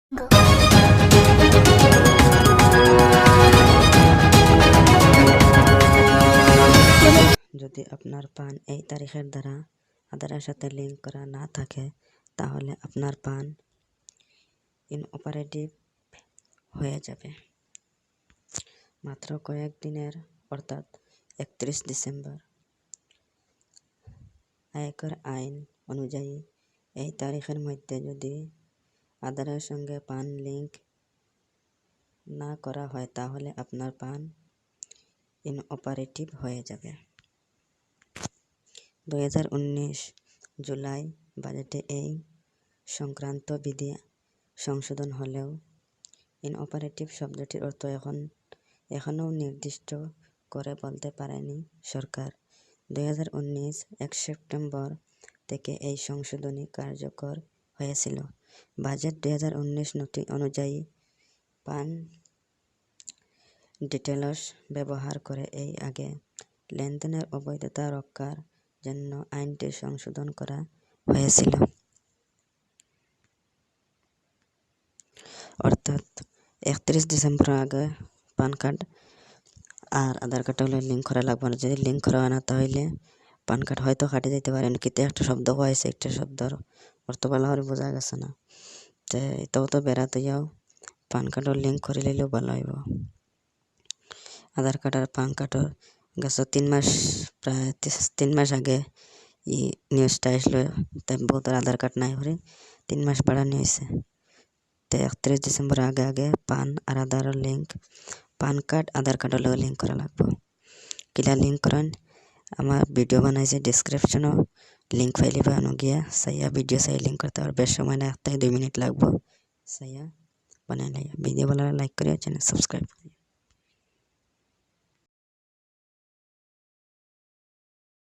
যদি আপনার পান এই তারিখের দ্বারা আধারের সাথে লিঙ্ক করা না থাকে তাহলে আপনার পান ইনঅপারেটিভ হয়ে যাবে। মাত্র কয়েকদিনের অর্থাৎ 31 ডিসেম্বর আয়কর আইন অনুযায়ী এই তারিখের মধ্যে যদি আধারের সঙ্গে পান লিঙ্ক না করা হয় তাহলে আপনার পান ইনঅপারেটিভ হয়ে যাবে। 2019 জুলাই বাজেটে এই সংক্রান্ত বিধি সংশোধন হলেও ইনঅপারেটিভ শব্দটির অর্থ এখনও নির্দিষ্ট করে বলতে পারেনি সরকার। 2019 1 সেপ্টেম্বর থেকে এই সংশোধনী কার্যকর হয়েছিল। বাজেট 2019 নথি অনুযায়ী পান ডিটেলস ব্যবহার করে এই আগে লেনদেনের অবৈধতা রক্ষার জন্য আইনটি সংশোধন করা হয়েছিল। অর্থাৎ 31 ডিসেম্বর আগে পান কার্ড আর আধার কার্ড হলে লিঙ্ক করা লাগবে না। যদি লিঙ্ক করা হয় না তাহলে পান কার্ড হয়তো কাটে যেতে পারেন, কিন্তু একটা শব্দ হয়েছে, একটা শব্দর অর্থ ভালো করে বোঝা গেছে না। তো এটাও তো বেড়াতে যাও পান কার্ডও লিঙ্ক করে নিলেও ভালো হইব। আধার কার্ড আর পান কার্ডর গেছে 3 মাস, প্রায় 3 মাস আগে ই নিউজটা আসলো, তাই বহুত আধার কার্ড নাই হরে 3 মাস বাড়ানো হয়েছে। তো 31 ডিসেম্বর আগে আগে পান আর আধারের লিঙ্ক, পান কার্ড আধার কার্ডের লগে লিঙ্ক করা লাগবে। কিলা লিঙ্ক করেন আমার ভিডিও বানাইছে, ডিসক্রিপশনও লিঙ্ক ফাইলে বানানো গিয়া সাইয়া ভিডিও চাই লিঙ্ক করতে আর বেশ সময় না, 1 থেকে 2 মিনিট লাগবে। সাইয়া বানাই ভিডিও ভালো লাইক করিয়া চ্যানেল সাবস্ক্রাইব করিয়া।